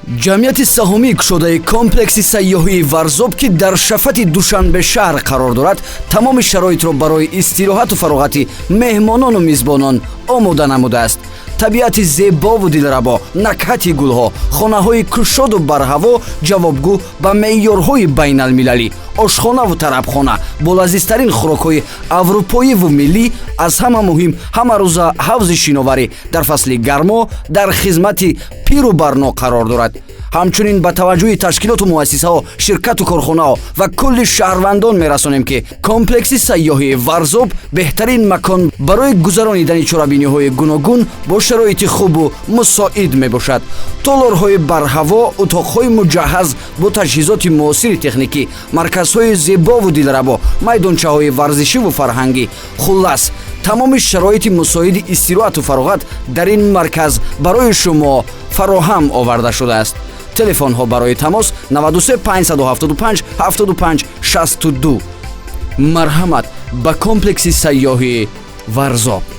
ҷамъияти саҳомии кушодаи комплекси сайёҳии варзоб ки дар шафати душанбешаҳр қарор дорад, тамоми шароитро барои истироҳату фароғати меҳмонону мизбонон омода намудааст. табиати зебову дилрабо, накҳати гулҳо, хонаҳои кушоду барҳаво ҷавобгӯ ба меъёрҳои байналмилалӣ, ошхонаву тарабхона бо лазизтарин хӯрокҳои аврупоиву миллӣ, аз ҳама муҳим ҳамарӯза ҳавзи шиноварӣ дар фасли гармо дар хизмати пиру барно қарор дорад. ҳамчунин ба таваҷҷӯҳи ташкилоту муассисаҳо, ширкату корхонаҳо ва кулли шаҳрвандон мерасонем ки комплекси сайёҳии варзоб беҳтарин макон барои гузаронидани чорабиниҳои гуногун бо шароити хубу мусоид мебошад. толорҳои барҳаво, утоқҳои муҷаҳҳаз бо таҷҳизоти муосири техникӣ, марказҳои зебову дилрабо, майдончаҳои варзишиву фарҳангӣ, хуллас тамоми шароити мусоиди истироҳату фароғат дар ин марказ барои шумо фароҳам оварда шудааст. телефонҳо барои тамос 93 575 75 62. марҳамат ба комплекси сайёҳии варзоб.